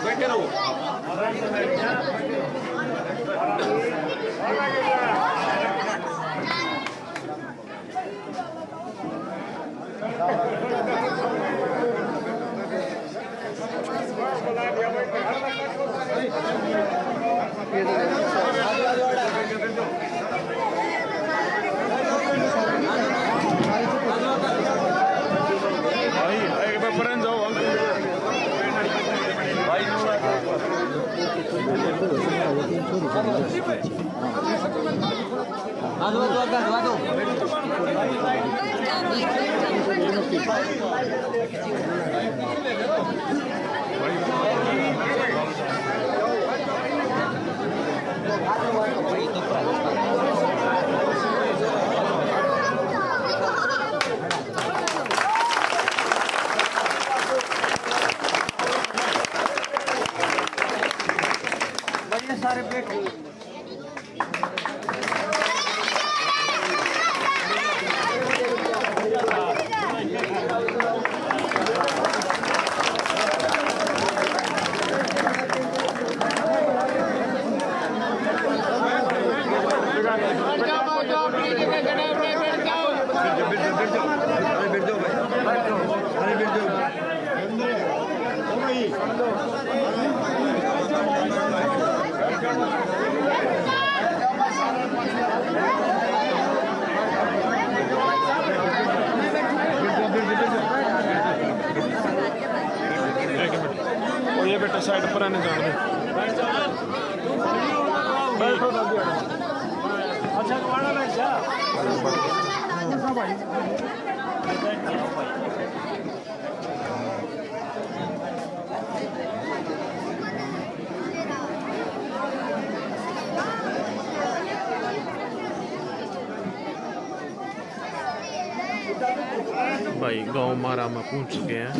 बैठे रहो। सारे प्लेट ये बेटा साइड पर आने जाने बैठो ना दिया अच्छा वाला बैठ जा भाई गांव मारा में पहुंच चुके हैं।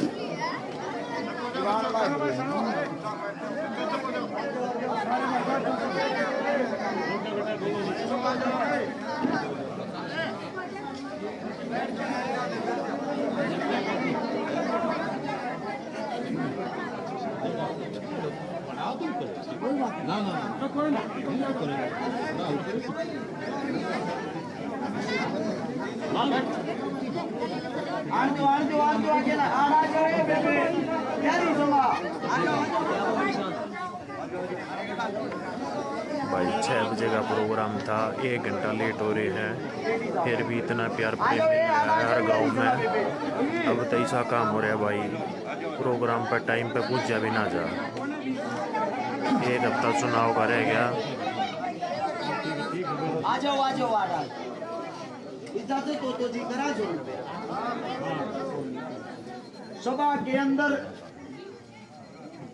भाई 6 बजे का प्रोग्राम था, 1 घंटा लेट हो रहे हैं, फिर भी इतना प्यार प्रेम मिल रहा है हर गाँव में। अब तो ऐसा काम हो रहा है भाई, प्रोग्राम पर टाइम पे पहुंचा भी ना जा। 1 हफ्ता चुनाव का रह गया। आ जाओ तो जी करा जो सभा के अंदर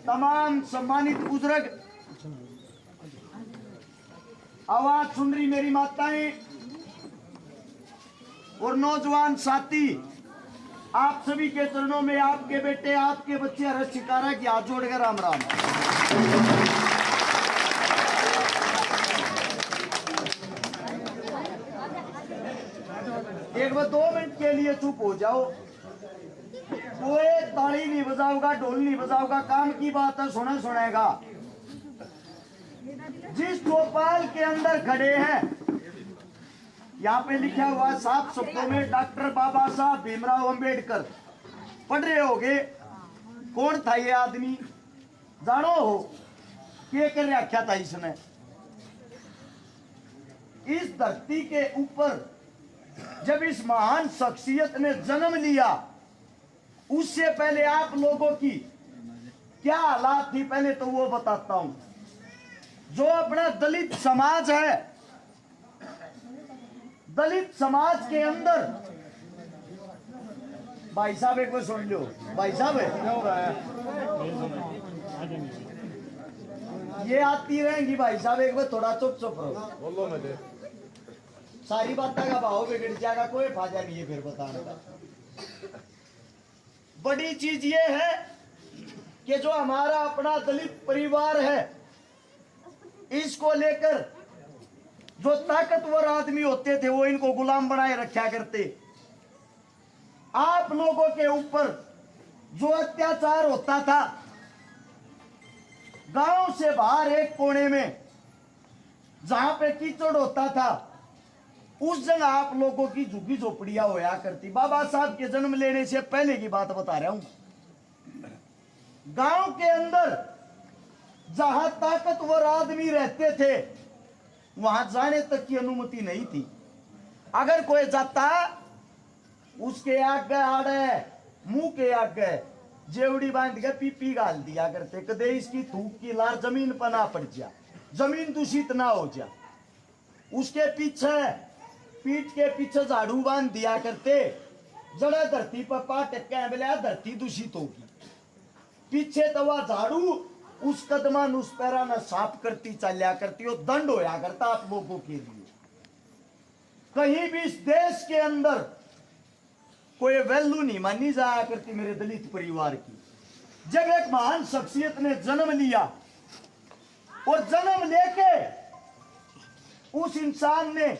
तमाम सम्मानित बुजुर्ग, आवाज सुन रही मेरी माताएं और नौजवान साथी, आप सभी के चरणों में आपके बेटे आपके बच्चे हर्ष शिकारा की हाथ जोड़कर राम राम। एक बार 2 मिनट के लिए चुप हो जाओ। कोई ताली नहीं बजाओगा, ढोल नहीं बजाओगा, काम की बात है, सुनेगा। जिस चौपाल के अंदर खड़े हैं, यहाँ पे लिखा हुआ साफ शब्दों में डॉक्टर बाबा साहब भीमराव अंबेडकर। पढ़ रहे होगे कौन था ये आदमी, जानो हो क्या कर रखा था इसने। इस धरती के ऊपर जब इस महान शख्सियत ने जन्म लिया, उससे पहले आप लोगों की क्या हालात थी पहले तो वो बताता हूं। जो अपना दलित समाज है, दलित समाज के अंदर, भाई साहब एक बार सुन लो, भाई साहब ये आती रहेंगी, भाई साहब एक बार थोड़ा चुप चुप रहो, बोलो मैं सारी बातें का भाव बिगड़ जाएगा, कोई फायदा नहीं है फिर बताने का। बड़ी चीज ये है कि जो हमारा अपना दलित परिवार है, इसको लेकर जो ताकतवर आदमी होते थे वो इनको गुलाम बनाए रखा करते। आप लोगों के ऊपर जो अत्याचार होता था गांव से बाहर एक कोने में जहां पे कीचड़ होता था, उस जगह आप लोगों की झुग्गी झोपड़ियां होया करती। बाबा साहब के जन्म लेने से पहले की बात बता रहा हूं। गांव के अंदर जहां ताकतवर आदमी रहते थे वहां जाने तक की अनुमति नहीं थी। अगर कोई जाता उसके आगे आड़े मुंह के आगे जेवड़ी बांध के पीपी गाल दिया करते, कदे इसकी थूक की लार जमीन पर ना पड़ जा, जमीन दूषित ना हो जा। उसके पीछे पीठ के पीछे झाड़ू बांध दिया करते, जड़ा धरती पर पाट के बोले धरती दूषित होगी। पीछे तो वह झाड़ू उस कदमान उस पैरा न साफ करती चलिया करती, और दंड होया करता आप लोगों के लिए। कहीं भी इस देश के अंदर कोई वैल्यू नहीं मानी जाया करती मेरे दलित परिवार की। जब एक महान शख्सियत ने जन्म लिया और जन्म लेके उस इंसान ने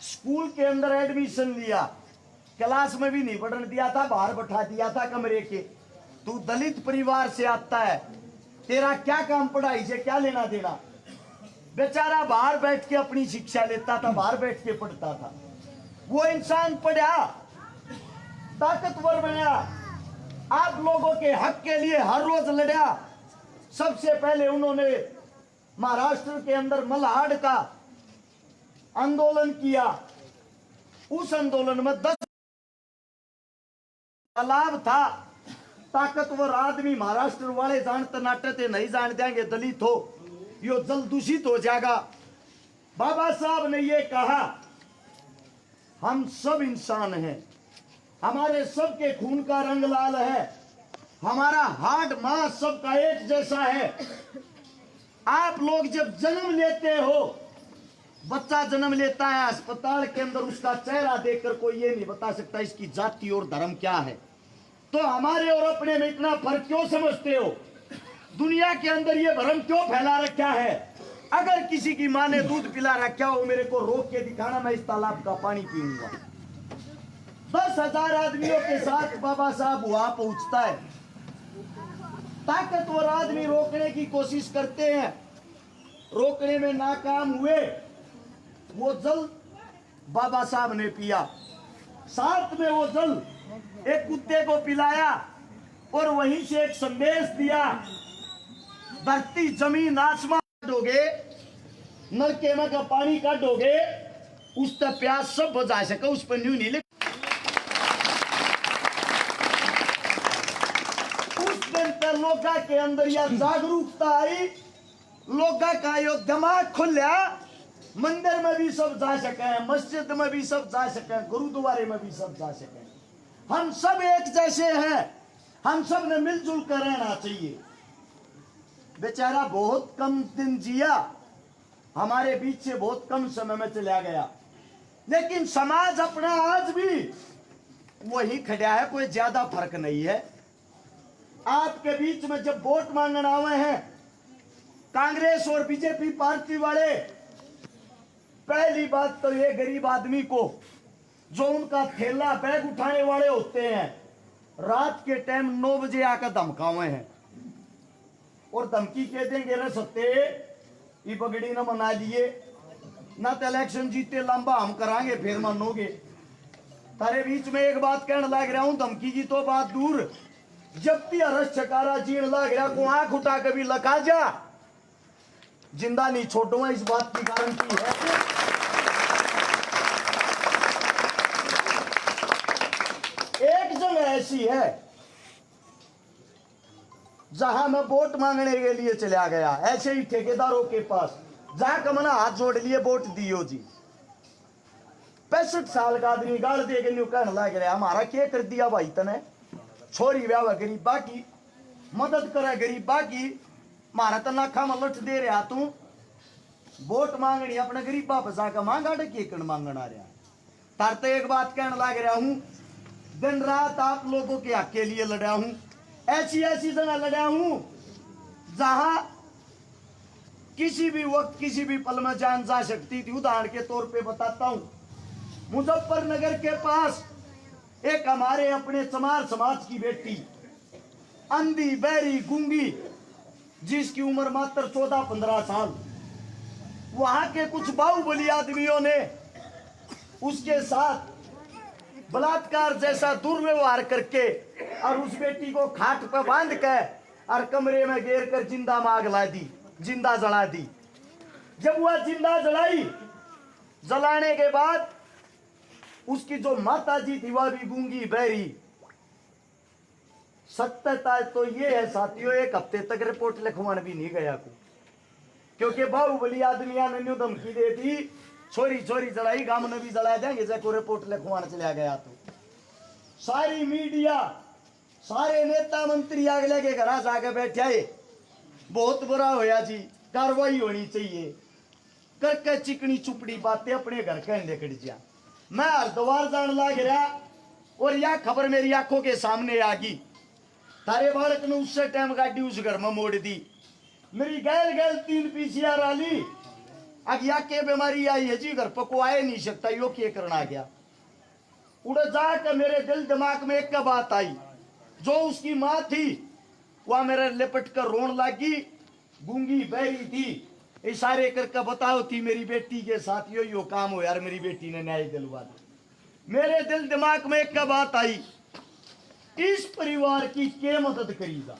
स्कूल के अंदर एडमिशन लिया, क्लास में भी नहीं पढ़ने दिया था, बाहर बैठा दिया था कमरे के। तू दलित परिवार से आता है, तेरा क्या काम पढ़ाई से क्या लेना देना। बेचारा बाहर बैठ के अपनी शिक्षा लेता था, बाहर बैठ के पढ़ता था। वो इंसान पढ़ा, ताकतवर बना, आप लोगों के हक के लिए हर रोज लड़ा। सबसे पहले उन्होंने महाराष्ट्र के अंदर मल्हाड़ का आंदोलन किया। उस आंदोलन में 10 लाभ था। ताकतवर आदमी महाराष्ट्र वाले जानते नाटते नहीं जान देंगे दलित हो, यो जल दूषित हो जाएगा। बाबा साहब ने ये कहा हम सब इंसान हैं, हमारे सबके खून का रंग लाल है, हमारा हार्ट मांस सबका एक जैसा है। आप लोग जब जन्म लेते हो, बच्चा जन्म लेता है अस्पताल के अंदर, उसका चेहरा देखकर कोई ये नहीं बता सकता इसकी जाति और धर्म क्या है। तो हमारे और अपने में इतना फर्क क्यों समझते हो? दुनिया के अंदर ये भ्रम क्यों फैला रखा है? अगर किसी की माँ ने दूध पिला रखा हो, मेरे को रोक के दिखाना, मैं इस तालाब का पानी पीऊंगा। 10,000 आदमियों के साथ बाबा साहब वहां पहुंचता है। ताकतवर आदमी रोकने की कोशिश करते हैं, रोकने में नाकाम हुए। वो जल बाबा साहब ने पिया, साथ में वो जल एक कुत्ते को पिलाया और वहीं से एक संदेश दिया, धरती जमीन आसमान काटोगे, नलके में का पानी काटोगे, उस तक प्यास सब बुझा सके, उस पर न्यू नहीं लिख। उस दिन पर लोगा के अंदर यह जागरूकता आई, लोगा का यो दिमाग खुला, मंदिर में भी सब जा सके, मस्जिद में भी सब जा सके, गुरुद्वारे में भी सब जा सके। हम सब एक जैसे हैं, हम सब ने मिलजुल कर रहना चाहिए। बेचारा बहुत कम दिन जिया, हमारे बीच से बहुत कम समय में चला गया, लेकिन समाज अपना आज भी वही खड़ा है, कोई ज्यादा फर्क नहीं है। आपके बीच में जब वोट मांगने आए हैं कांग्रेस और बीजेपी पार्टी वाले, पहली बात तो ये गरीब आदमी को, जो उनका थैला बैग उठाने वाले होते हैं, रात के टाइम 9 बजे आकर धमकावे हैं और धमकी कह देंगे रे सत्ते ये पगड़ी न मना लिए ना, तो इलेक्शन जीते लंबा हम कराएंगे फिर मानोगे। तारे बीच में एक बात कहने लग रहा हूं, धमकी की तो बात दूर, जब भी हरस छकारा जीण लग रहा को आंख उठा के भी लगा जा, जिंदा नहीं छोड़ूंगा, इस बात की गारंटी है। एक जगह ऐसी है जहां मैं वोट मांगने के लिए चला गया, ऐसे ही ठेकेदारों के पास जाकर मैंने हाथ जोड़ लिए, वोट दियो जी। 65 साल का आदमी गाड़ दे के न्यू कहने लग रहा, हमारा क्या कर दिया भाई तने, छोरी व्याह गरीबा की मदद करे, गरीबा की मारा तो नाखा में लठ दे रहा, तू वोट मांगनी अपने गरीबा फसा का मांगा केकड़ मांगना रहा। तार तो एक बात कहने लग रहा हूं, दिन रात आप लोगों के हक के लिए लड़ा हूं, ऐसी ऐसी जगह लड़ा हूं जहां किसी भी वक्त किसी भी पल में जान जा सकती थी। उदाहरण के तौर पे बताता हूं, मुजफ्फरनगर के पास एक हमारे अपने चमार समाज की बेटी अंधी बहरी गूंगी जिसकी उम्र मात्र 14-15 साल, वहां के कुछ बाहुबली आदमियों ने उसके साथ बलात्कार जैसा दुर्व्यवहार करके और उस बेटी को खाट पर बांध के और कमरे में घेर कर जिंदा आग ला दी, जिंदा जला दी। जब वह जिंदा जलाई, जलाने के बाद उसकी जो माता जी थी वह भी गूंगी बहरी। सत्यता तो ये है साथियों, एक हफ्ते तक रिपोर्ट लिखवाने भी नहीं गया को, क्योंकि बाहुबली आदमिया ने न्यू धमकी दे दी, छोरी छोरी जलाई गांव ने भी जला देंगे जब को रिपोर्ट लिखवाने चला गया। तो सारी मीडिया सारे नेता मंत्री अगले के घर जाके बैठे है, बहुत बुरा होया जी, कार्रवाई होनी चाहिए करके चिकनी चुपड़ी बातें अपने घर के लेकर जा। मैं हरिद्वार जान लग रहा और यह खबर मेरी आंखों के सामने आ गई। तारे बालक ने उससे टाइम गाड़ी उस घर में मोड़ दी। मेरी गैल गैल 3 पीसीआर आली, अब या के बीमारी आई है जी, घर पर को आए नहीं सकता, यो क्या करना गया। उड़ जाकर मेरे दिल दिमाग में एक बात आई, जो उसकी माँ थी वह मेरे लिपट कर रोन लगी, गूंगी बहरी थी, इशारे करके बताओ थी मेरी बेटी के साथ यो काम हो यार, मेरी बेटी ने न्याय दिलवा दिया। मेरे दिल दिमाग में एक बात आई, इस परिवार की क्या मदद करीगा।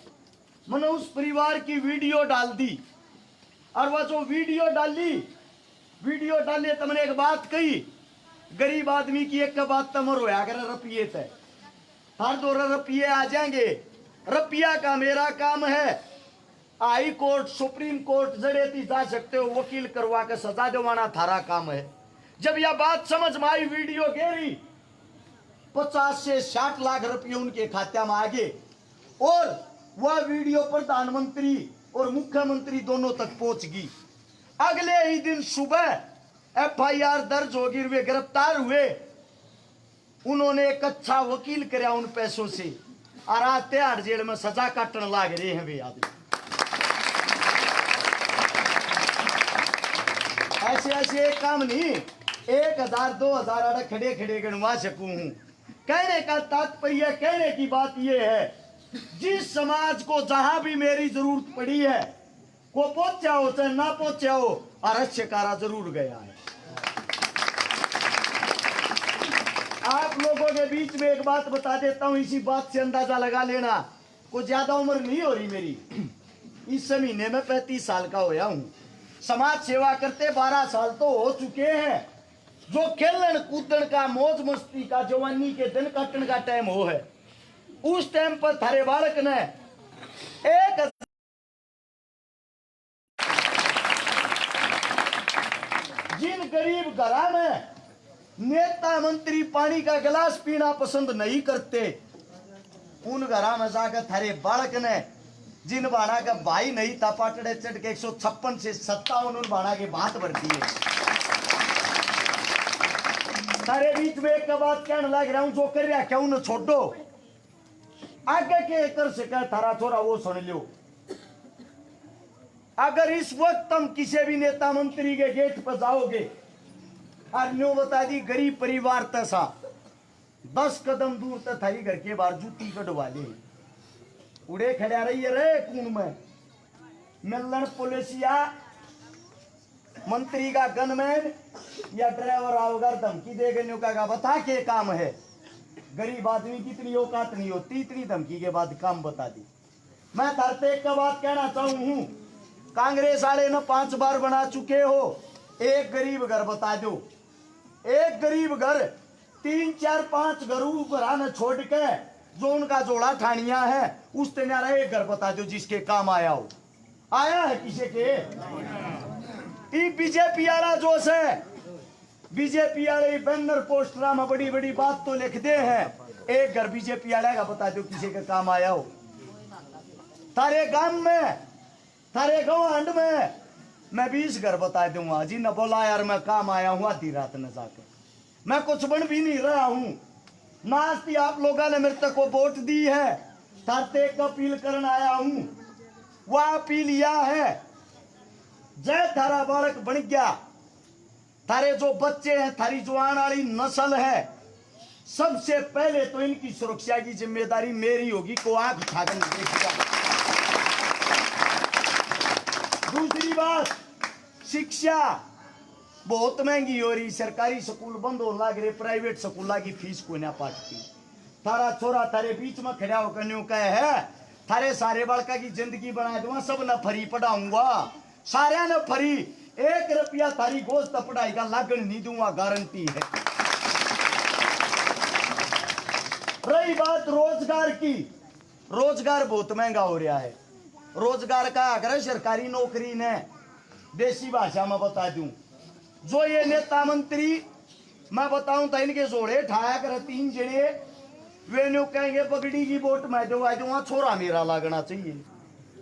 मैंने उस परिवार की वीडियो डाल दी और वह जो वीडियो डाली तो मैंने एक बात कही, गरीब आदमी की एक बात तमर होया अगर रुपये थे हर 2 रुपये आ जाएंगे। रुपया का मेरा काम है, हाई कोर्ट सुप्रीम कोर्ट जड़े थी जा सकते हो, वकील करवा के सजा दिलवाना थारा काम है। जब यह बात समझ में आई, वीडियो गेरी 50 से 60 लाख रुपये उनके खाते में आ गए और वह वीडियो प्रधानमंत्री और मुख्यमंत्री दोनों तक पहुंच गई। अगले ही दिन सुबह FIR दर्ज होगी, वे गिरफ्तार हुए। उन्होंने एक अच्छा वकील कराया उन पैसों से और आज तिहाड़ जेल में सजा काटने लाग रहे हैं वे आदमी। ऐसे एक काम नहीं, 1000 2000 अड़े खड़े खड़े गणवा सकूं हूं। कहने का तात्पर्य, कहने की बात यह है, जिस समाज को जहां भी मेरी जरूरत पड़ी है को पहुंचा हो चाहे ना पहुंचा हो, अरक्षकारा जरूर गया है। आप लोगों के बीच में एक बात बता देता हूं, इसी बात से अंदाजा लगा लेना, कोई ज्यादा उम्र नहीं हो रही मेरी, इस महीने में 35 साल का होया हूं। समाज सेवा करते 12 साल तो हो चुके हैं। जो खेलन कूदन का, मौज मस्ती का, जवानी के दिन काटने का टाइम हो है, उस टाइम पर थारे बालक ने एक जिन गरीब घरा में नेता मंत्री पानी का गिलास पीना पसंद नहीं करते, उन घरा में जाकर थारे बालक ने, जिन बाणा का भाई नहीं था, पाटड़े चढ़ के 156 से 57 उन बाणा के बात भर दिए। सारे बीच में एक बात कहने लग रहा हूं, जो कर रहा क्या उन्हें छोड़ो, आगे के कर सके थारा छोरा वो सुन लो। अगर इस वक्त तुम किसी भी नेता मंत्री के गेट पर जाओगे और न्यू बता दी गरीब परिवार तसा 10 कदम दूर तक थारी घर के बाहर जूती कटवा ले, उड़े खड़ा रही है रे कून में मिलन पुलिसिया मंत्री का गनमैन या ड्राइवर आओगा धमकी देगा, न्यू का बता के काम है। गरीब आदमी की इतनी औकात नहीं होती, इतनी धमकी के बाद काम बता दी। मैं धरते एक बात कहना चाहूं हूं, कांग्रेस वाले ने 5 बार बना चुके हो, एक गरीब घर बता दो, एक गरीब घर 3 4 5 घरों ने छोड़ के जो उनका जोड़ा ठानिया है उस तेनारा एक घर बता दो जिसके काम आया हो। आया है किसी के? बीजेपी वाला जोश है, बीजेपी वाले बैनर पोस्टर में बड़ी बड़ी बात तो लिखते हैं, एक घर बीजेपी वाले का बता दो किसी का काम आया हो। थारे गांव में, थारे गवांड में मैं 20 घर बता दूंगा जी, न बोला यार मैं काम आया हूं आधी रात न जाकर, मैं कुछ बन भी नहीं रहा हूं। नास्ती आप लोगों ने मेरे तक को वोट दी है, तारते एक अपील करने आया हूं। वह अपील यह है, जय थारा बालक बन गया, थारे जो बच्चे हैं, थारी जो आने वाली नस्ल है, सबसे पहले तो इनकी सुरक्षा की जिम्मेदारी मेरी होगी, को आंख उठाकर नहीं देखेगा। दूसरी बात, शिक्षा बहुत महंगी हो रही, सरकारी स्कूल बंद हो लग रहे, प्राइवेट स्कूल की फीस को ना पाटती। थारा छोरा थारे बीच में खड़ा होकर न्यू कहे है थारे सारे बालका की जिंदगी बना दूंगा, सब न फरी पढ़ाऊंगा, सारे न फरी, 1 रुपया थारी गोश्त पढ़ाई का लागण नहीं दूंगा, गारंटी है। रही बात रोजगार की, रोजगार बहुत महंगा हो रहा है। रोजगार का अगर सरकारी नौकरी ने देसी भाषा में बता दूं, जो ये नेता मंत्री मैं बताऊं तो इनके जोड़े ठाया कर 3 जने वे न्यू कहेंगे पगड़ी की वोट मैं दो आज वहां छोरा मेरा लागना चाहिए।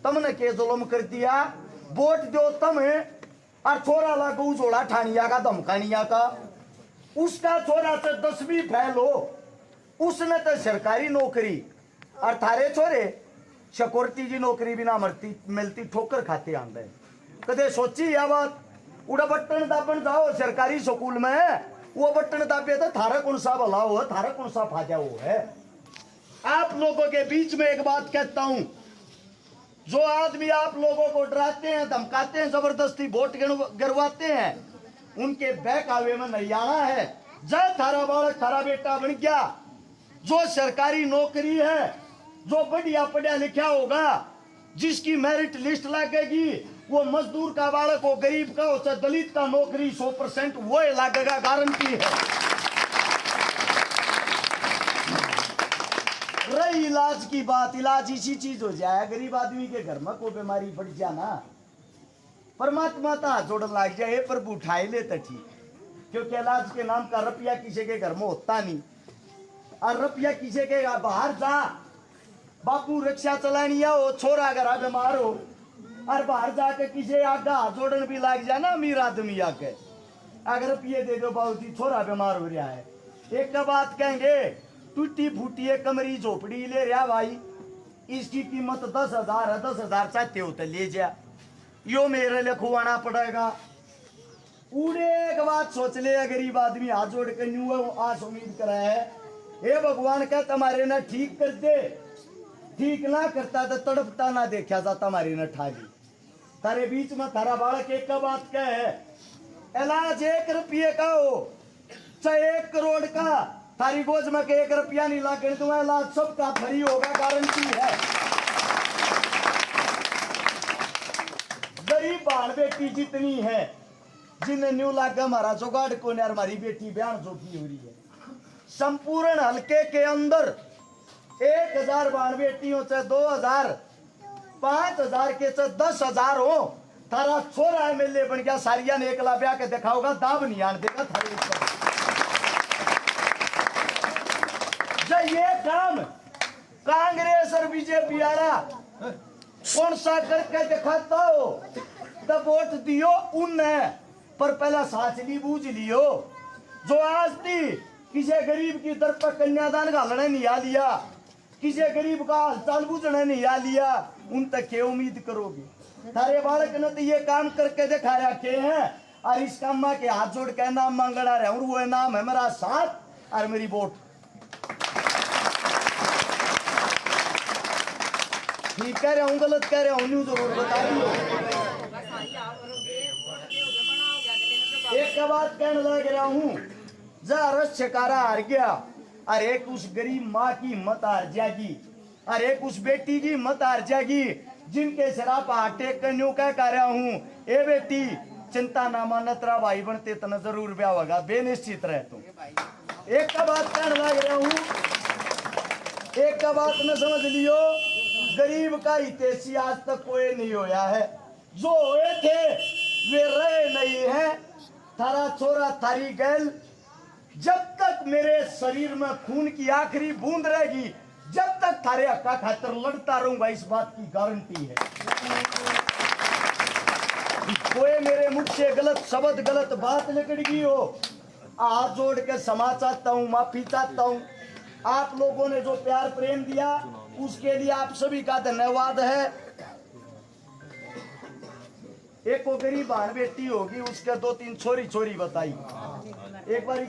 तुमने के जुल्म कर दिया, वोट दो तुम और छोरा लागू जोड़ा ठानिया का धमकानिया का, उसका छोरा से 10वीं फेल हो, उसने तो सरकारी नौकरी और थारे छोरे सिक्योरिटी की नौकरी भी ना मिलती ठोकर खाते आंदे। कदे सोची यह बात? उड़ा बटन दाबन जाओ सरकारी स्कूल में, वो बटन दाबे तो थारा कौन सा भला हो, थारा कौन सा फायदा हो है। आप लोगों के बीच में एक बात कहता हूं, जो आदमी आप लोगों को डराते हैं, धमकाते हैं, जबरदस्ती वोट गिरवाते हैं, उनके बहकावे में नहीं आना है। जब थारा बालक थारा बेटा बन गया, जो सरकारी नौकरी है, जो बढ़िया पढ़ा लिखा होगा, जिसकी मेरिट लिस्ट लगेगी, वो मजदूर का बालक हो, गरीब का हो, चाहे दलित का नौकरी 100% वो लगेगा, गारंटी है। रही इलाज की बात, इलाज इसी चीज हो जाए, गरीब आदमी के घर में कोई बीमारी बढ़ जाना, परमात्मा तो हाथ जोड़न लग जाए, प्रभु उठाए ले तो ठीक, क्योंकि इलाज के नाम का रुपया किसी के घर में होता नहीं, और रुपया किसी के बाहर जा, बापू रिक्शा चलानी हो, छोरा अगर बीमार हो और बाहर जाके किसी आगा हाथ जोड़न भी लग जाए ना, अमीर आदमी आके अगर रुपये दे दो बाबू जी छोरा बीमार हो रहा है, एक का बात कहेंगे टूटी फूटी है कमरी झोपड़ी ले रहा भाई, इसकी कीमत 10,000 है, 10,000 चाहते हो तो ले जा, यो मेरे लिए खुआना पड़ेगा। उड़े एक बात सोच ले, गरीब आदमी हाथ जोड़ कर न्यू आस उम्मीद करा है, हे भगवान का तुम्हारे ना ठीक कर दे, ठीक ना करता तो तड़पता ना देखा जा तुम्हारी न ठाली। तारे बीच में थारा बालक एक का बात क्या है, इलाज 1 रुपये का हो चाहे 1 करोड़ का, थारी गोज में के 1 रुपया नहीं ला कर दूंगा, इलाज सबका फ्री होगा, गारंटी है। गरीब बाल बेटी जितनी है, जिन्हें न्यू लागा हमारा जुगाड़ को नहीं, हमारी बेटी बयान जोगी हो रही है, संपूर्ण हल्के के अंदर 1,000 बाल बेटियों से 2,000, 5,000 के से 10,000 हो, थारा छोरा एमएलए बन गया, सारिया ने एकला ब्याह के देखा होगा, दाब नहीं आन देगा थारे ऊपर। जब ये काम कांग्रेस और बीजेपी वाला कौन सा करके दिखाता हो, तब वोट दियो उन्हें, पर पहला साचली बूझ लियो। जो आज थी किसी गरीब की दर पर कन्यादान घालने नहीं आ लिया, किसी गरीब का हालचाल बुझने नहीं आ लिया, उन तक क्या उम्मीद करोगे। थारे बालक ने तो ये काम करके दिखा रखे हैं, और इस काम में के हाथ जोड़ के नाम मांगना रहे, और वो नाम है मेरा साथ और मेरी वोट। ठीक कह रहा हूँ गलत कह रहा हूँ, न्यू जरूर बताइए। एक बात कहने लग रहा हूँ, जा रस छकारा हार गया, और एक उस गरीब माँ की हिम्मत हार जाएगी, और एक उस बेटी की हिम्मत हार जाएगी, जिनके शराब हाटे कन्यू कह रहा हूँ, ए बेटी चिंता ना मान, तेरा भाई बनते तना जरूर ब्याह होगा, बेनिश्चित रह तुम। एक का बात कहने लग रहा हूँ, एक का बात न समझ लियो, गरीब का हितैषी आज तक कोई नहीं होया है, जो हुए थे वे रहे नहीं है। थारा छोरा थारी गैल, जब तक मेरे शरीर में खून की आखिरी बूंद रहेगी, जब तक थारे हक्का खातिर लड़ता रहूंगा, इस बात की गारंटी है। कोई मेरे मुख से गलत शब्द गलत बात निकल गई हो, हाथ जोड़ के क्षमा चाहता हूँ, माफी चाहता हूँ। आप लोगों ने जो प्यार प्रेम दिया उसके लिए आप सभी का धन्यवाद है। एक को गरीब बहन बेटी होगी, उसके 2-3 छोरी बताई, एक बार